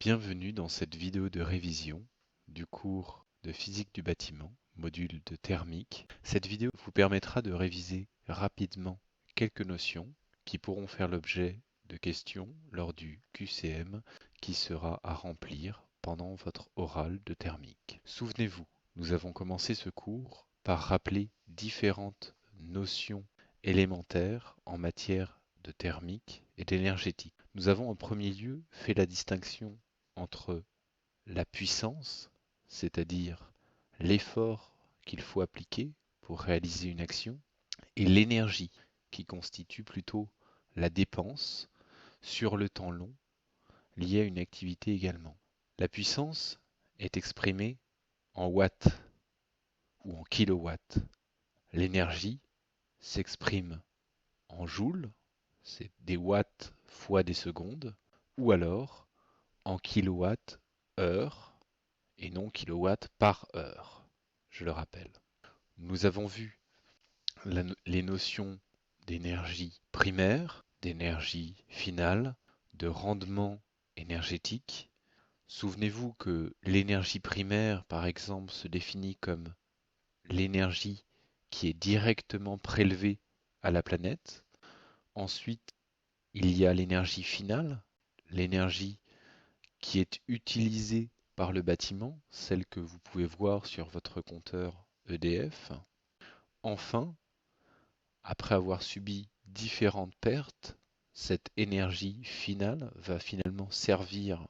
Bienvenue dans cette vidéo de révision du cours de physique du bâtiment, module de thermique. Cette vidéo vous permettra de réviser rapidement quelques notions qui pourront faire l'objet de questions lors du QCM qui sera à remplir pendant votre oral de thermique. Souvenez-vous, nous avons commencé ce cours par rappeler différentes notions élémentaires en matière de thermique et d'énergétique. Nous avons en premier lieu fait la distinction entre la puissance, c'est-à-dire l'effort qu'il faut appliquer pour réaliser une action, et l'énergie, qui constitue plutôt la dépense sur le temps long liée à une activité également. La puissance est exprimée en watts ou en kilowatts. L'énergie s'exprime en joules, c'est des watts fois des secondes, ou alors en kilowatts-heure et non kilowatts par heure, je le rappelle. Nous avons vu les notions d'énergie primaire, d'énergie finale, de rendement énergétique. Souvenez-vous que l'énergie primaire, par exemple, se définit comme l'énergie qui est directement prélevée à la planète. Ensuite, il y a l'énergie finale, l'énergie qui est utilisée par le bâtiment, celle que vous pouvez voir sur votre compteur EDF. Enfin, après avoir subi différentes pertes, cette énergie finale va finalement servir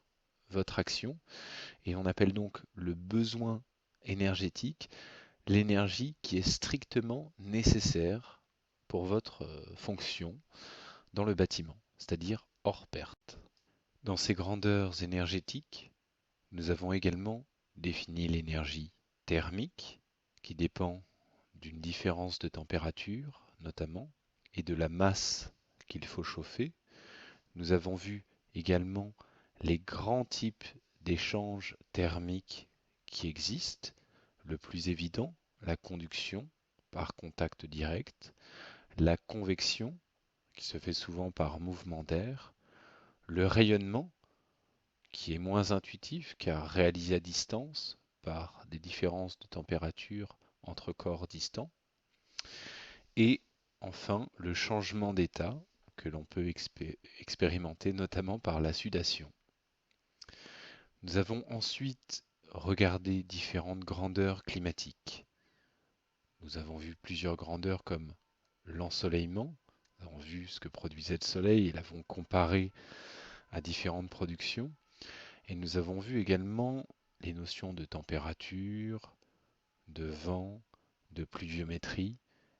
votre action et on appelle donc le besoin énergétique l'énergie qui est strictement nécessaire pour votre fonction dans le bâtiment, c'est-à-dire hors perte. Dans ces grandeurs énergétiques, nous avons également défini l'énergie thermique, qui dépend d'une différence de température notamment, et de la masse qu'il faut chauffer. Nous avons vu également les grands types d'échanges thermiques qui existent. Le plus évident, la conduction par contact direct, la convection, qui se fait souvent par mouvement d'air, le rayonnement, qui est moins intuitif car réalisé à distance par des différences de température entre corps distants. Et enfin, le changement d'état que l'on peut expérimenter notamment par la sudation. Nous avons ensuite regardé différentes grandeurs climatiques. Nous avons vu plusieurs grandeurs comme l'ensoleillement. Nous avons vu ce que produisait le soleil et l'avons comparé à différentes productions. Et nous avons vu également les notions de température, de vent, de pluviométrie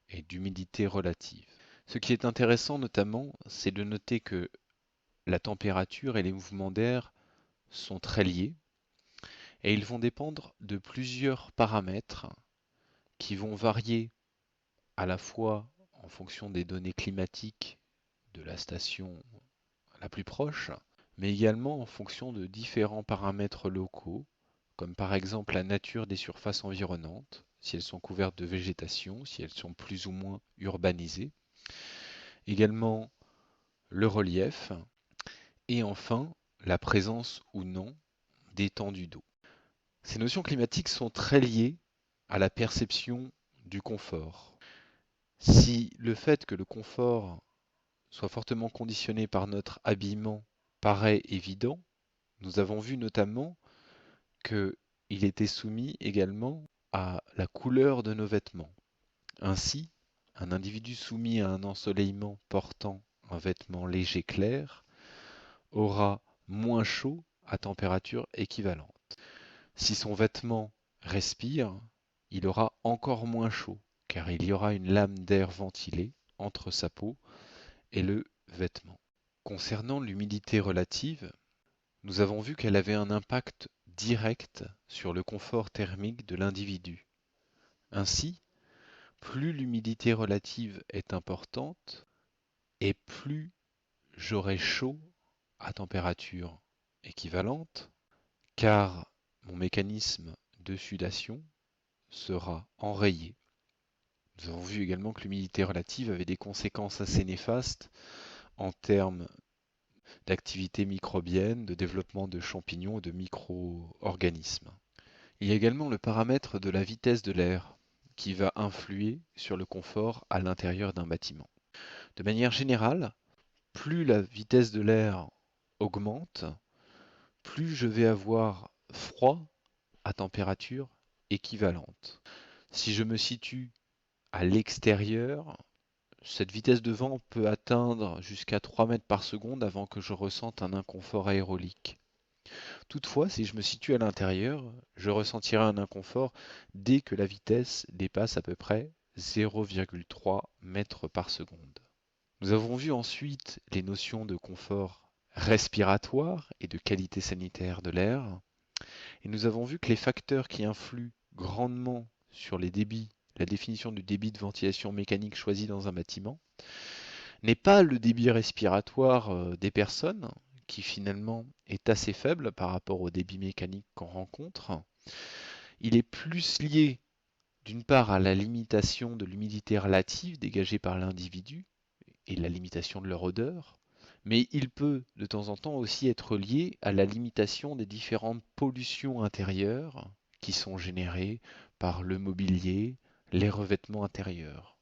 et d'humidité relative. Ce qui est intéressant notamment, c'est de noter que la température et les mouvements d'air sont très liés et ils vont dépendre de plusieurs paramètres qui vont varier à la fois en fonction des données climatiques de la station la plus proche, mais également en fonction de différents paramètres locaux, comme par exemple la nature des surfaces environnantes, si elles sont couvertes de végétation, si elles sont plus ou moins urbanisées, également le relief, et enfin la présence ou non d'étendues d'eau. Ces notions climatiques sont très liées à la perception du confort. Si le fait que le confort soit fortement conditionné par notre habillement paraît évident, nous avons vu notamment qu'il était soumis également à la couleur de nos vêtements. Ainsi, un individu soumis à un ensoleillement portant un vêtement léger clair aura moins chaud à température équivalente. Si son vêtement respire, il aura encore moins chaud, car il y aura une lame d'air ventilée entre sa peau et le vêtement. Concernant l'humidité relative, nous avons vu qu'elle avait un impact direct sur le confort thermique de l'individu. Ainsi, plus l'humidité relative est importante, et plus j'aurai chaud à température équivalente, car mon mécanisme de sudation sera enrayé. Nous avons vu également que l'humidité relative avait des conséquences assez néfastes en termes d'activité microbienne, de développement de champignons et de micro-organismes. Il y a également le paramètre de la vitesse de l'air qui va influer sur le confort à l'intérieur d'un bâtiment. De manière générale, plus la vitesse de l'air augmente, plus je vais avoir froid à température équivalente. Si je me situe à l'extérieur, cette vitesse de vent peut atteindre jusqu'à 3 mètres par seconde avant que je ressente un inconfort aérolique. Toutefois, si je me situe à l'intérieur, je ressentirai un inconfort dès que la vitesse dépasse à peu près 0,3 mètres par seconde. Nous avons vu ensuite les notions de confort respiratoire et de qualité sanitaire de l'air, et nous avons vu que les facteurs qui influent grandement sur les débits, la définition du débit de ventilation mécanique choisi dans un bâtiment, n'est pas le débit respiratoire des personnes, qui finalement est assez faible par rapport au débit mécanique qu'on rencontre. Il est plus lié d'une part à la limitation de l'humidité relative dégagée par l'individu et la limitation de leur odeur, mais il peut de temps en temps aussi être lié à la limitation des différentes pollutions intérieures qui sont générées par le mobilier, les revêtements intérieurs.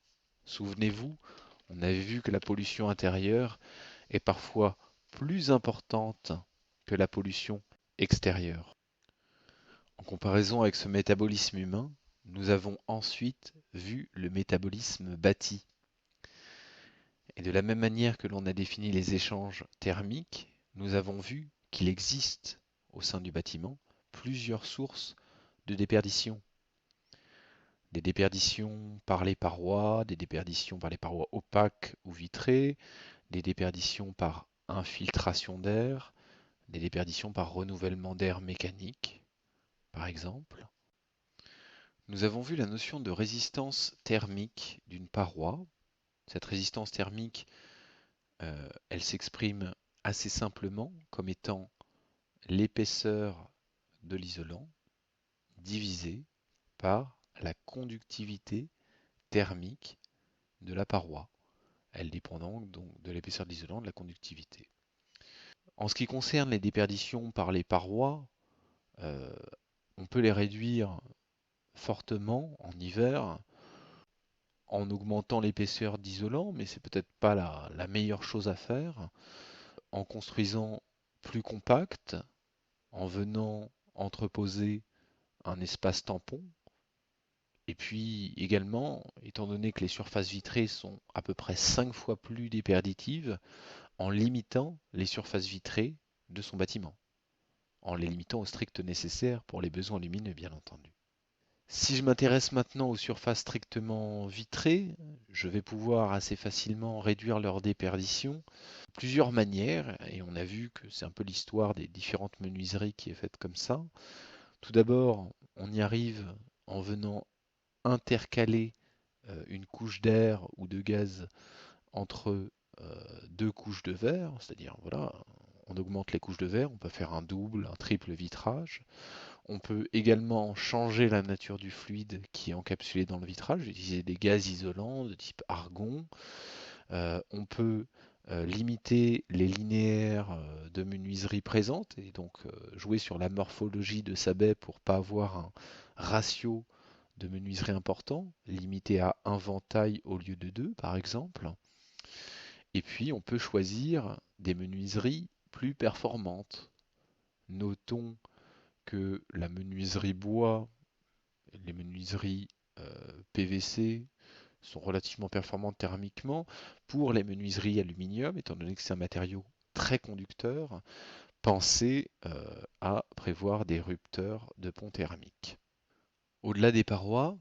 Souvenez-vous, on avait vu que la pollution intérieure est parfois plus importante que la pollution extérieure. En comparaison avec ce métabolisme humain, nous avons ensuite vu le métabolisme bâti. Et de la même manière que l'on a défini les échanges thermiques, nous avons vu qu'il existe au sein du bâtiment plusieurs sources de déperdition. Des déperditions par les parois, des déperditions par les parois opaques ou vitrées, des déperditions par infiltration d'air, des déperditions par renouvellement d'air mécanique, par exemple. Nous avons vu la notion de résistance thermique d'une paroi. Cette résistance thermique, elle s'exprime assez simplement comme étant l'épaisseur de l'isolant divisée par la conductivité thermique de la paroi. Elle dépend donc de l'épaisseur de l'isolant, de la conductivité. En ce qui concerne les déperditions par les parois, euh, on peut les réduire fortement en hiver en augmentant l'épaisseur d'isolant, mais c'est peut-être pas la meilleure chose à faire, en construisant plus compact, en venant entreposer un espace tampon, et puis également, étant donné que les surfaces vitrées sont à peu près 5 fois plus déperditives, en limitant les surfaces vitrées de son bâtiment, en les limitant au strict nécessaire pour les besoins lumineux, bien entendu. Si je m'intéresse maintenant aux surfaces strictement vitrées, je vais pouvoir assez facilement réduire leur déperdition de plusieurs manières, et on a vu que c'est un peu l'histoire des différentes menuiseries qui est faite comme ça. Tout d'abord, on y arrive en venant intercaler une couche d'air ou de gaz entre deux couches de verre, c'est-à-dire voilà, on augmente les couches de verre, on peut faire un double, un triple vitrage. On peut également changer la nature du fluide qui est encapsulé dans le vitrage, utiliser des gaz isolants de type argon. On peut limiter les linéaires de menuiserie présentes et donc jouer sur la morphologie de sa baie pour pas avoir un ratio de menuiserie important, limité à un ventail au lieu de deux par exemple. Et puis on peut choisir des menuiseries plus performantes. Notons que la menuiserie bois, les menuiseries PVC sont relativement performantes thermiquement. Pour les menuiseries aluminium, étant donné que c'est un matériau très conducteur, pensez à prévoir des rupteurs de pont thermique. Au-delà des parois,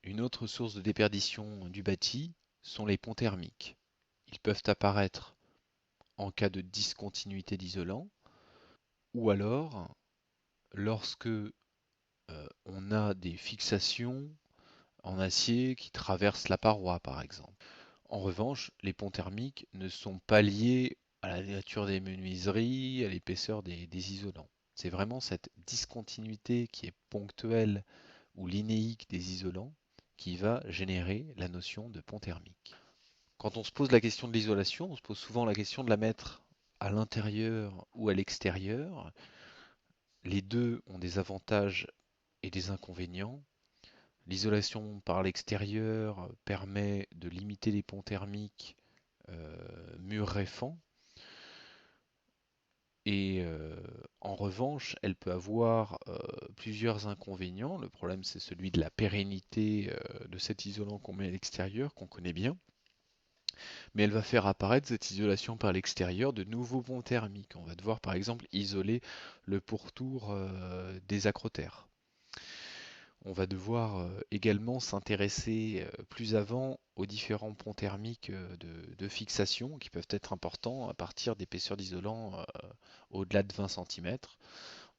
une autre source de déperdition du bâti sont les ponts thermiques. Ils peuvent apparaître en cas de discontinuité d'isolant ou alors lorsque on a des fixations en acier qui traversent la paroi, par exemple. En revanche, les ponts thermiques ne sont pas liés à la nature des menuiseries, à l'épaisseur des isolants. C'est vraiment cette discontinuité qui est ponctuelle ou linéique des isolants qui va générer la notion de pont thermique. Quand on se pose la question de l'isolation, on se pose souvent la question de la mettre à l'intérieur ou à l'extérieur. Les deux ont des avantages et des inconvénients. L'isolation par l'extérieur permet de limiter les ponts thermiques murs réfants et en revanche, elle peut avoir plusieurs inconvénients. Le problème, c'est celui de la pérennité de cet isolant qu'on met à l'extérieur, qu'on connaît bien, mais elle va faire apparaître cette isolation par l'extérieur de nouveaux ponts thermiques. On va devoir par exemple isoler le pourtour des acrotères. On va devoir également s'intéresser plus avant aux différents ponts thermiques de fixation qui peuvent être importants à partir d'épaisseurs d'isolant au-delà de 20 cm.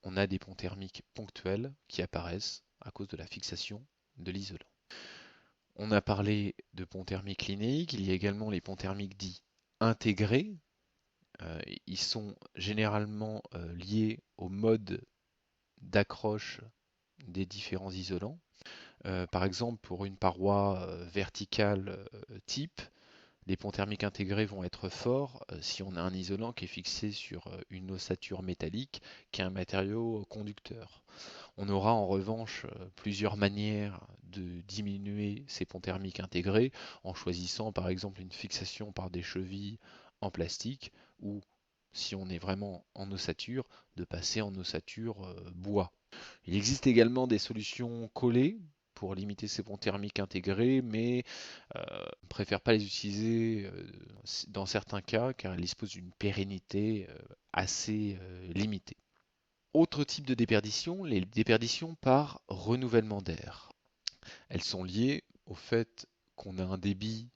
On a des ponts thermiques ponctuels qui apparaissent à cause de la fixation de l'isolant. On a parlé de ponts thermiques linéiques, il y a également les ponts thermiques dits intégrés. Ils sont généralement liés au mode d'accroche des différents isolants. Par exemple, pour une paroi verticale type, les ponts thermiques intégrés vont être forts si on a un isolant qui est fixé sur une ossature métallique qui est un matériau conducteur. On aura en revanche plusieurs manières de diminuer ces ponts thermiques intégrés en choisissant par exemple une fixation par des chevilles en plastique ou si on est vraiment en ossature, de passer en ossature bois. Il existe également des solutions collées pour limiter ces ponts thermiques intégrés, mais on ne préfère pas les utiliser dans certains cas car elles disposent d'une pérennité assez limitée. Autre type de déperdition, les déperditions par renouvellement d'air. Elles sont liées au fait qu'on a un débit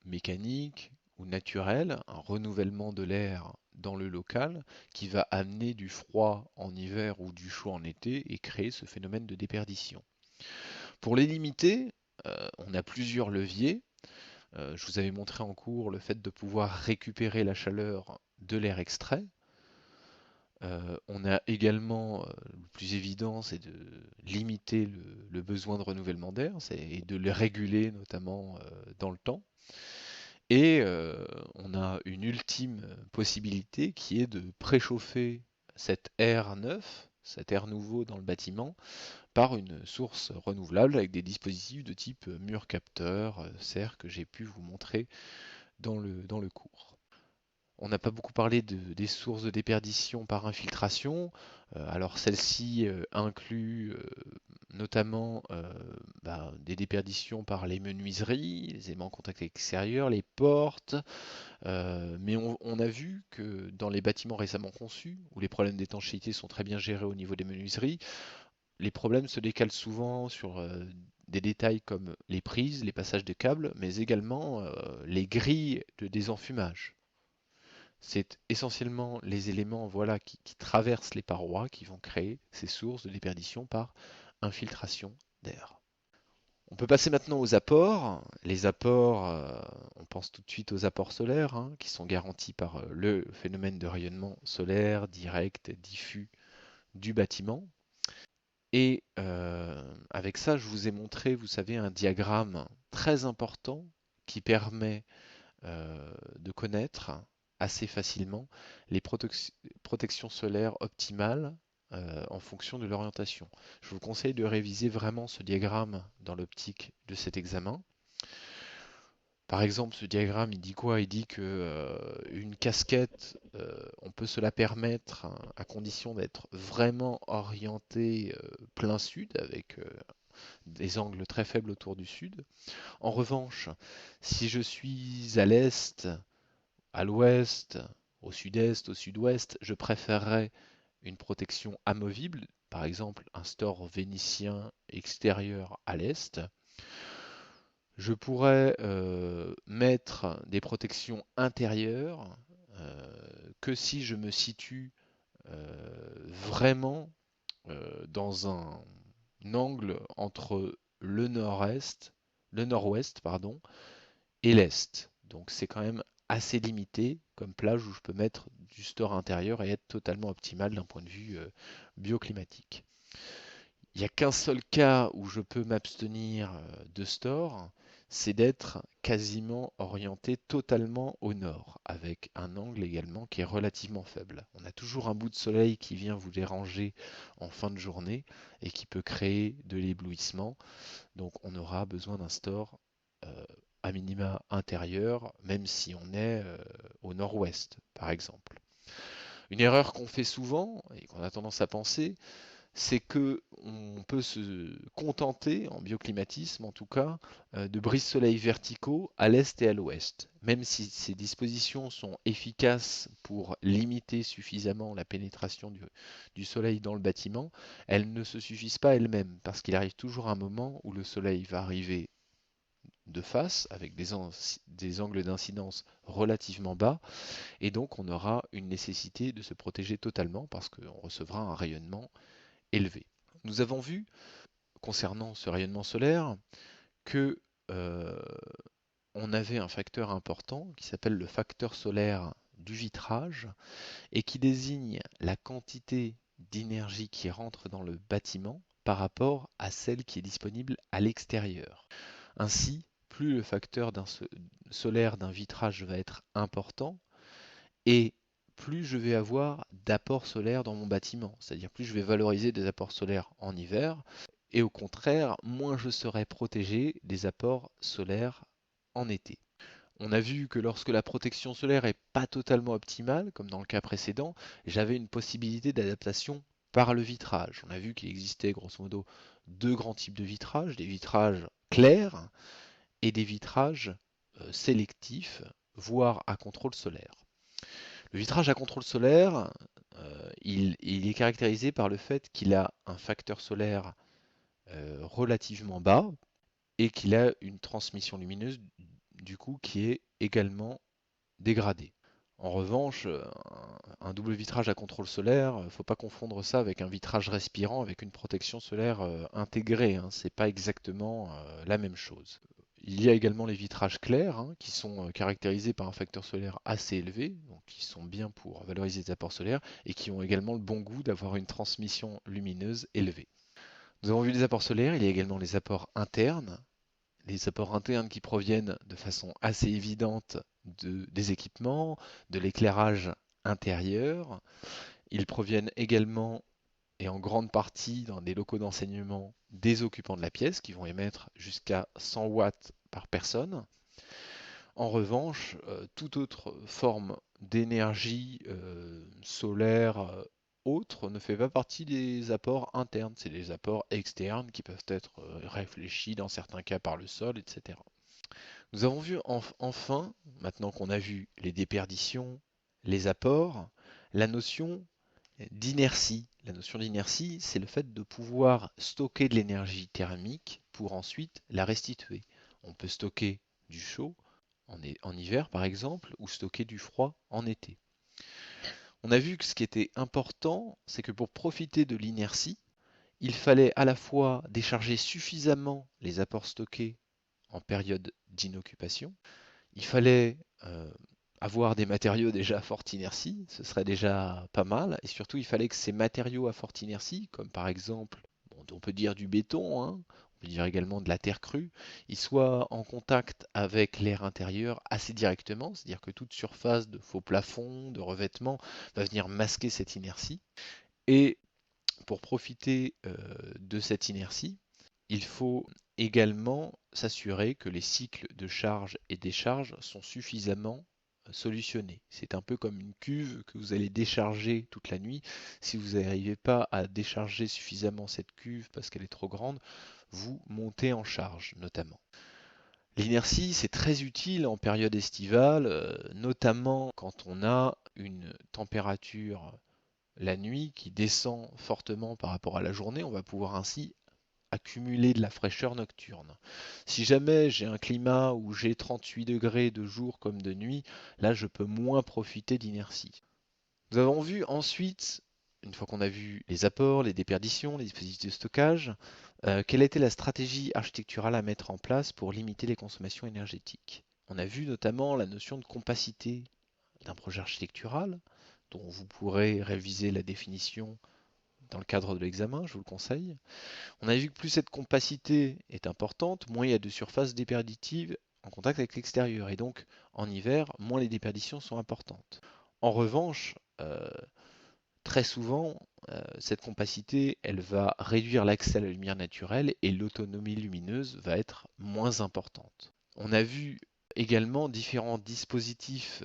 mécanique ou naturel, un renouvellement de l'air dans le local qui va amener du froid en hiver ou du chaud en été et créer ce phénomène de déperdition. Pour les limiter, on a plusieurs leviers. Je vous avais montré en cours le fait de pouvoir récupérer la chaleur de l'air extrait. On a également, le plus évident, c'est de limiter le besoin de renouvellement d'air et de le réguler notamment dans le temps. Et on a une ultime possibilité qui est de préchauffer cet air neuf, cet air nouveau dans le bâtiment, par une source renouvelable avec des dispositifs de type mur capteur, serre que j'ai pu vous montrer dans le cours. On n'a pas beaucoup parlé des sources de déperdition par infiltration. Alors celles-ci incluent notamment des déperditions par les menuiseries, les éléments en contact extérieur, les portes. Mais on a vu que dans les bâtiments récemment conçus, où les problèmes d'étanchéité sont très bien gérés au niveau des menuiseries, les problèmes se décalent souvent sur des détails comme les prises, les passages de câbles, mais également les grilles de désenfumage. C'est essentiellement les éléments voilà, qui traversent les parois qui vont créer ces sources de déperdition par infiltration d'air. On peut passer maintenant aux apports. Les apports, on pense tout de suite aux apports solaires, hein, qui sont garantis par le phénomène de rayonnement solaire direct, diffus du bâtiment. Et avec ça, je vous ai montré, vous savez, un diagramme très important qui permet de connaître assez facilement les protections solaires optimales en fonction de l'orientation. Je vous conseille de réviser vraiment ce diagramme dans l'optique de cet examen. Par exemple, ce diagramme, il dit quoi? Il dit que une casquette, on peut se la permettre hein, à condition d'être vraiment orienté plein sud avec des angles très faibles autour du sud. En revanche, si je suis à l'est, à l'ouest, au sud-est, au sud-ouest, je préférerais une protection amovible, par exemple un store vénitien extérieur à l'est. Je pourrais mettre des protections intérieures que si je me situe vraiment dans un angle entre le nord-ouest, pardon, et l'est. Donc c'est quand même assez limité comme plage où je peux mettre du store intérieur et être totalement optimal d'un point de vue bioclimatique. Il n'y a qu'un seul cas où je peux m'abstenir de store, c'est d'être quasiment orienté totalement au nord, avec un angle également qui est relativement faible. On a toujours un bout de soleil qui vient vous déranger en fin de journée et qui peut créer de l'éblouissement. Donc on aura besoin d'un store à minima intérieur, même si on est au nord-ouest, par exemple. Une erreur qu'on fait souvent et qu'on a tendance à penser, c'est que on peut se contenter, en bioclimatisme en tout cas, de brise-soleil verticaux à l'est et à l'ouest. Même si ces dispositions sont efficaces pour limiter suffisamment la pénétration du soleil dans le bâtiment, elles ne se suffisent pas elles-mêmes, parce qu'il arrive toujours un moment où le soleil va arriver de face, avec des angles d'incidence relativement bas, et donc on aura une nécessité de se protéger totalement, parce qu'on recevra un rayonnement élevé. Nous avons vu, concernant ce rayonnement solaire, que on avait un facteur important qui s'appelle le facteur solaire du vitrage et qui désigne la quantité d'énergie qui rentre dans le bâtiment par rapport à celle qui est disponible à l'extérieur. Ainsi, plus le facteur solaire d'un vitrage va être important, et plus je vais avoir d'apports solaires dans mon bâtiment, c'est-à-dire plus je vais valoriser des apports solaires en hiver, et au contraire, moins je serai protégé des apports solaires en été. On a vu que lorsque la protection solaire n'est pas totalement optimale, comme dans le cas précédent, j'avais une possibilité d'adaptation par le vitrage. On a vu qu'il existait grosso modo deux grands types de vitrages, des vitrages clairs et des vitrages sélectifs, voire à contrôle solaire. Le vitrage à contrôle solaire, il est caractérisé par le fait qu'il a un facteur solaire relativement bas et qu'il a une transmission lumineuse du coup qui est également dégradée. En revanche, un double vitrage à contrôle solaire, il ne faut pas confondre ça avec un vitrage respirant avec une protection solaire intégrée, hein. C'est pas exactement la même chose. Il y a également les vitrages clairs, hein, qui sont caractérisés par un facteur solaire assez élevé, donc qui sont bien pour valoriser les apports solaires, et qui ont également le bon goût d'avoir une transmission lumineuse élevée. Nous avons vu les apports solaires, il y a également les apports internes. Les apports internes qui proviennent de façon assez évidente des équipements, de l'éclairage intérieur. Ils proviennent également et en grande partie dans des locaux d'enseignement des occupants de la pièce qui vont émettre jusqu'à 100 watts par personne. En revanche, toute autre forme d'énergie solaire autre ne fait pas partie des apports internes. C'est des apports externes qui peuvent être réfléchis dans certains cas par le sol, etc. Nous avons vu enfin, maintenant qu'on a vu les déperditions, les apports, la notion d'inertie. La notion d'inertie, c'est le fait de pouvoir stocker de l'énergie thermique pour ensuite la restituer. On peut stocker du chaud en hiver par exemple, ou stocker du froid en été. On a vu que ce qui était important, c'est que pour profiter de l'inertie, il fallait à la fois décharger suffisamment les apports stockés en période d'inoccupation, il fallait avoir des matériaux déjà à forte inertie, ce serait déjà pas mal, et surtout il fallait que ces matériaux à forte inertie, comme par exemple, bon, on peut dire du béton, hein, on peut dire également de la terre crue, ils soient en contact avec l'air intérieur assez directement, c'est-à-dire que toute surface de faux plafond, de revêtement, va venir masquer cette inertie. Et pour profiter de cette inertie, il faut également s'assurer que les cycles de charge et décharge sont suffisamment solutionnés. C'est un peu comme une cuve que vous allez décharger toute la nuit. Si vous n'arrivez pas à décharger suffisamment cette cuve parce qu'elle est trop grande, vous montez en charge notamment. L'inertie, c'est très utile en période estivale, notamment quand on a une température la nuit qui descend fortement par rapport à la journée. On va pouvoir ainsi accumuler de la fraîcheur nocturne. Si jamais j'ai un climat où j'ai 38 degrés de jour comme de nuit, là je peux moins profiter d'inertie. Nous avons vu ensuite, une fois qu'on a vu les apports, les déperditions, les dispositifs de stockage, quelle était la stratégie architecturale à mettre en place pour limiter les consommations énergétiques. On a vu notamment la notion de compacité d'un projet architectural, dont vous pourrez réviser la définition dans le cadre de l'examen, je vous le conseille. On a vu que plus cette compacité est importante, moins il y a de surface déperditive en contact avec l'extérieur. Et donc, en hiver, moins les déperditions sont importantes. En revanche, très souvent, cette compacité, elle va réduire l'accès à la lumière naturelle et l'autonomie lumineuse va être moins importante. On a vu également différents dispositifs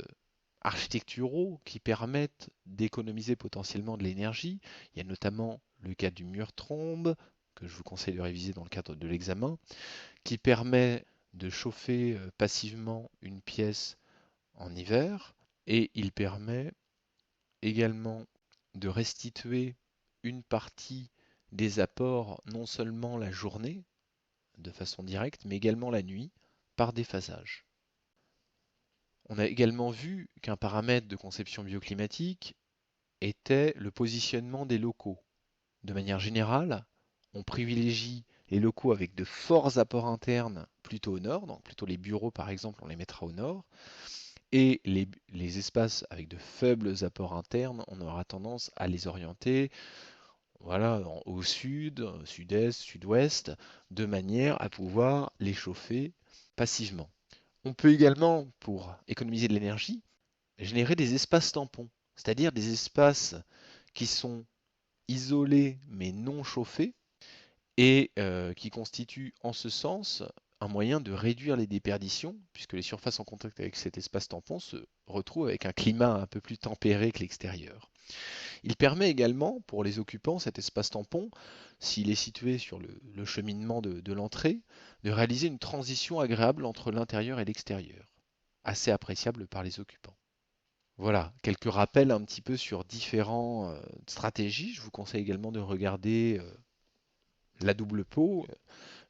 architecturaux qui permettent d'économiser potentiellement de l'énergie. Il y a notamment le cas du mur trombe, que je vous conseille de réviser dans le cadre de l'examen, qui permet de chauffer passivement une pièce en hiver, et il permet également de restituer une partie des apports non seulement la journée, de façon directe, mais également la nuit, par déphasage. On a également vu qu'un paramètre de conception bioclimatique était le positionnement des locaux. De manière générale, on privilégie les locaux avec de forts apports internes plutôt au nord, donc plutôt les bureaux par exemple, on les mettra au nord, et les espaces avec de faibles apports internes, on aura tendance à les orienter voilà, au sud, sud-est, sud-ouest, de manière à pouvoir les chauffer passivement. On peut également, pour économiser de l'énergie, générer des espaces tampons, c'est-à-dire des espaces qui sont isolés mais non chauffés et qui constituent en ce sens un moyen de réduire les déperditions, puisque les surfaces en contact avec cet espace tampon se retrouvent avec un climat un peu plus tempéré que l'extérieur. Il permet également, pour les occupants, cet espace tampon, s'il est situé sur le cheminement de l'entrée, de réaliser une transition agréable entre l'intérieur et l'extérieur, assez appréciable par les occupants. Voilà, quelques rappels un petit peu sur différentes stratégies. Je vous conseille également de regarder la double peau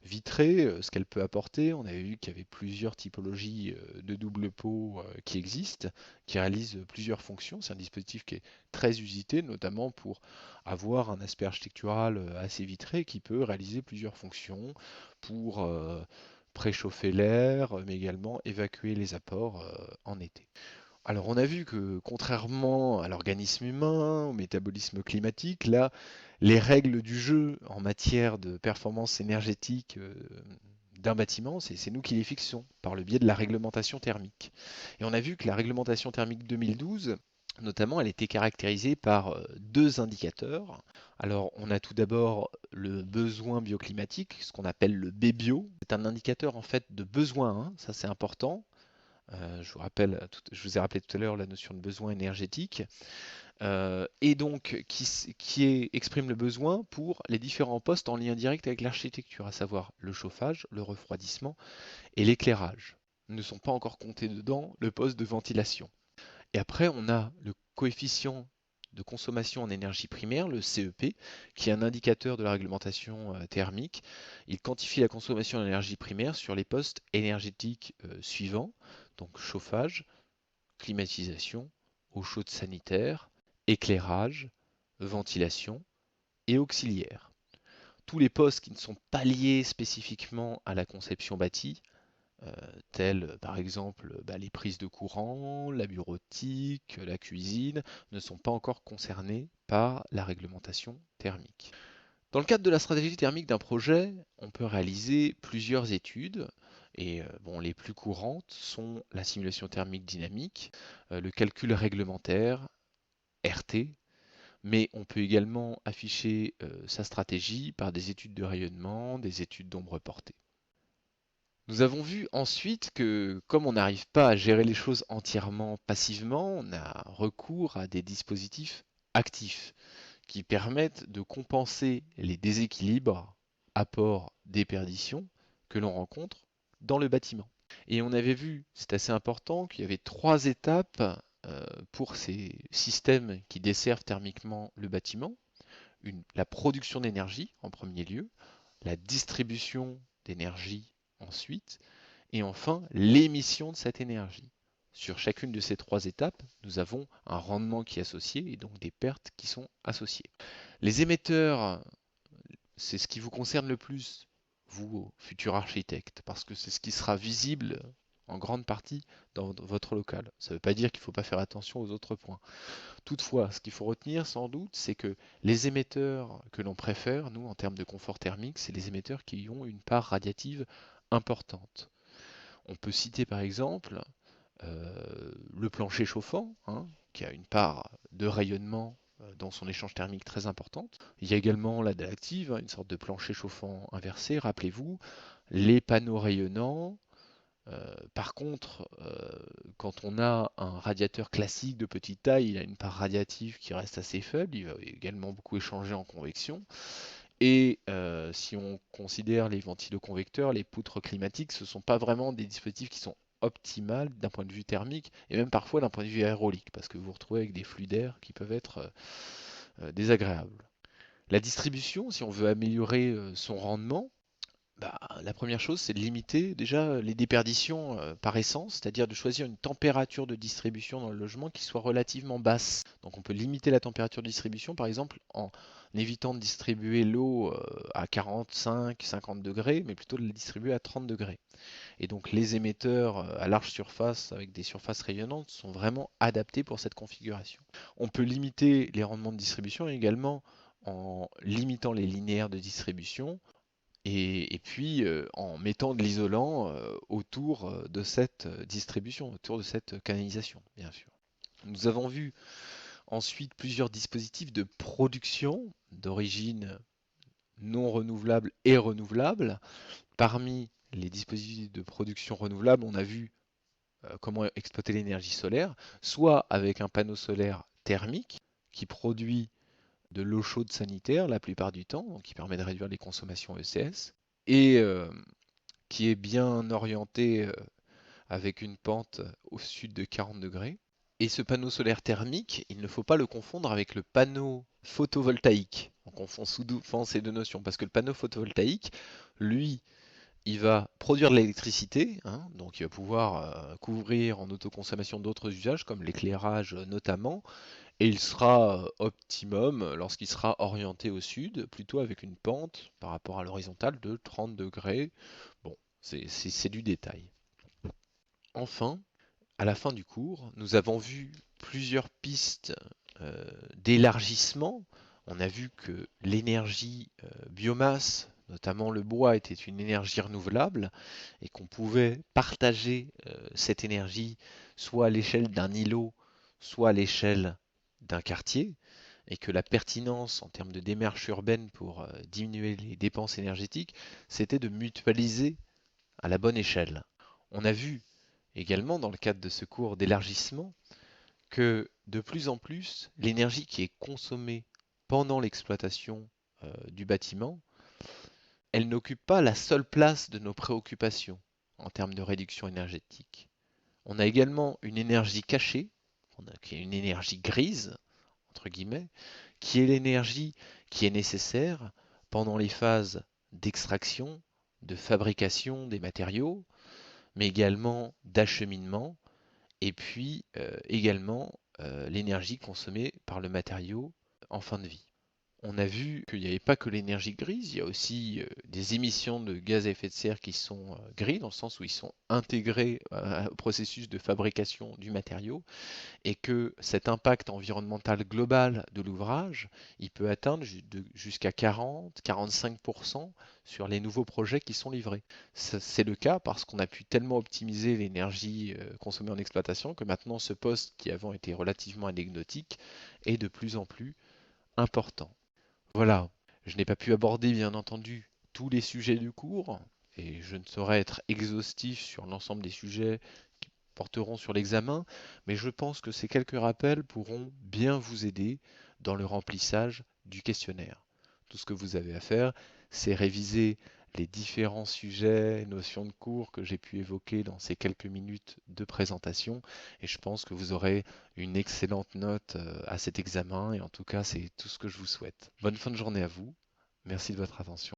vitrée, ce qu'elle peut apporter. On avait vu qu'il y avait plusieurs typologies de double peau qui existent, qui réalisent plusieurs fonctions. C'est un dispositif qui est très usité, notamment pour avoir un aspect architectural assez vitré qui peut réaliser plusieurs fonctions pour préchauffer l'air, mais également évacuer les apports en été. Alors on a vu que contrairement à l'organisme humain, au métabolisme climatique, là, les règles du jeu en matière de performance énergétique d'un bâtiment, c'est nous qui les fixons par le biais de la réglementation thermique. Et on a vu que la réglementation thermique 2012, notamment, elle était caractérisée par deux indicateurs. Alors on a tout d'abord le besoin bioclimatique, ce qu'on appelle le BBio. C'est un indicateur en fait de besoin, hein, ça c'est important. Je vous ai rappelé tout à l'heure la notion de besoin énergétique, et donc exprime le besoin pour les différents postes en lien direct avec l'architecture, à savoir le chauffage, le refroidissement et l'éclairage. Ne sont pas encore comptés dedans le poste de ventilation. Et après, on a le coefficient de consommation en énergie primaire, le CEP, qui est un indicateur de la réglementation thermique. Il quantifie la consommation en énergie primaire sur les postes énergétiques suivants, donc chauffage, climatisation, eau chaude sanitaire, éclairage, ventilation et auxiliaire. Tous les postes qui ne sont pas liés spécifiquement à la conception bâtie, tels par exemple les prises de courant, la bureautique, la cuisine, ne sont pas encore concernés par la réglementation thermique. Dans le cadre de la stratégie thermique d'un projet, on peut réaliser plusieurs études. Et les plus courantes sont la simulation thermique dynamique, le calcul réglementaire, RT, mais on peut également afficher sa stratégie par des études de rayonnement, des études d'ombre portée. Nous avons vu ensuite que comme on n'arrive pas à gérer les choses entièrement passivement, on a recours à des dispositifs actifs qui permettent de compenser les déséquilibres, apports, déperditions que l'on rencontre dans le bâtiment. Et on avait vu, c'est assez important, qu'il y avait trois étapes pour ces systèmes qui desservent thermiquement le bâtiment. La production d'énergie en premier lieu, la distribution d'énergie ensuite, et enfin l'émission de cette énergie. Sur chacune de ces trois étapes, nous avons un rendement qui est associé et donc des pertes qui sont associées. Les émetteurs, c'est ce qui vous concerne le plus, vous, futurs architectes, parce que c'est ce qui sera visible en grande partie dans votre local. Ça ne veut pas dire qu'il ne faut pas faire attention aux autres points. Toutefois, ce qu'il faut retenir sans doute, c'est que les émetteurs que l'on préfère, nous, en termes de confort thermique, c'est les émetteurs qui ont une part radiative importante. On peut citer par exemple le plancher chauffant, hein, qui a une part de rayonnement dans son échange thermique très importante. Il y a également la dalle active, hein, une sorte de plancher chauffant inversé, rappelez-vous. Les panneaux rayonnants. Par contre, quand on a un radiateur classique de petite taille, il a une part radiative qui reste assez faible, il va également beaucoup échanger en convection. Et si on considère les ventiloconvecteurs, les poutres climatiques, ce ne sont pas vraiment des dispositifs qui sont optimales d'un point de vue thermique et même parfois d'un point de vue aérolique, parce que vous vous retrouvez avec des flux d'air qui peuvent être désagréables. La distribution, si on veut améliorer son rendement, bah, la première chose, c'est de limiter déjà les déperditions par essence, c'est-à-dire de choisir une température de distribution dans le logement qui soit relativement basse. Donc on peut limiter la température de distribution, par exemple, en évitant de distribuer l'eau à 45-50 degrés, mais plutôt de la distribuer à 30 degrés. Et donc les émetteurs à large surface, avec des surfaces rayonnantes, sont vraiment adaptés pour cette configuration. On peut limiter les rendements de distribution également en limitant les linéaires de distribution, et puis en mettant de l'isolant autour de cette distribution, autour de cette canalisation, bien sûr. Nous avons vu ensuite plusieurs dispositifs de production d'origine non renouvelable et renouvelable. Parmi les dispositifs de production renouvelable, on a vu comment exploiter l'énergie solaire, soit avec un panneau solaire thermique qui produit de l'eau chaude sanitaire la plupart du temps, donc qui permet de réduire les consommations ECS, et qui est bien orienté avec une pente au sud de 40 degrés. Et ce panneau solaire thermique, il ne faut pas le confondre avec le panneau photovoltaïque. On confond souvent ces deux notions, parce que le panneau photovoltaïque, lui, il va produire de l'électricité, hein, donc il va pouvoir couvrir en autoconsommation d'autres usages, comme l'éclairage notamment, et il sera optimum lorsqu'il sera orienté au sud, plutôt avec une pente par rapport à l'horizontale de 30 degrés. Bon, c'est du détail. Enfin, à la fin du cours, nous avons vu plusieurs pistes d'élargissement. On a vu que l'énergie biomasse, notamment le bois, était une énergie renouvelable et qu'on pouvait partager cette énergie soit à l'échelle d'un îlot, soit à l'échelle d'un quartier, et que la pertinence en termes de démarche urbaine pour diminuer les dépenses énergétiques, c'était de mutualiser à la bonne échelle. On a vu également dans le cadre de ce cours d'élargissement que de plus en plus, l'énergie qui est consommée pendant l'exploitation du bâtiment, elle n'occupe pas la seule place de nos préoccupations en termes de réduction énergétique. On a également une énergie cachée, qui est une énergie grise, entre guillemets, qui est l'énergie qui est nécessaire pendant les phases d'extraction, de fabrication des matériaux, mais également d'acheminement, et puis également l'énergie consommée par le matériau en fin de vie. On a vu qu'il n'y avait pas que l'énergie grise, il y a aussi des émissions de gaz à effet de serre qui sont gris, dans le sens où ils sont intégrés au processus de fabrication du matériau, et que cet impact environnemental global de l'ouvrage, il peut atteindre jusqu'à 40-45% sur les nouveaux projets qui sont livrés. C'est le cas parce qu'on a pu tellement optimiser l'énergie consommée en exploitation que maintenant ce poste qui avant était relativement anecdotique est de plus en plus important. Voilà, je n'ai pas pu aborder bien entendu tous les sujets du cours et je ne saurais être exhaustif sur l'ensemble des sujets qui porteront sur l'examen, mais je pense que ces quelques rappels pourront bien vous aider dans le remplissage du questionnaire. Tout ce que vous avez à faire, c'est réviser les différents sujets, notions de cours que j'ai pu évoquer dans ces quelques minutes de présentation et je pense que vous aurez une excellente note à cet examen et en tout cas c'est tout ce que je vous souhaite. Bonne fin de journée à vous, merci de votre attention.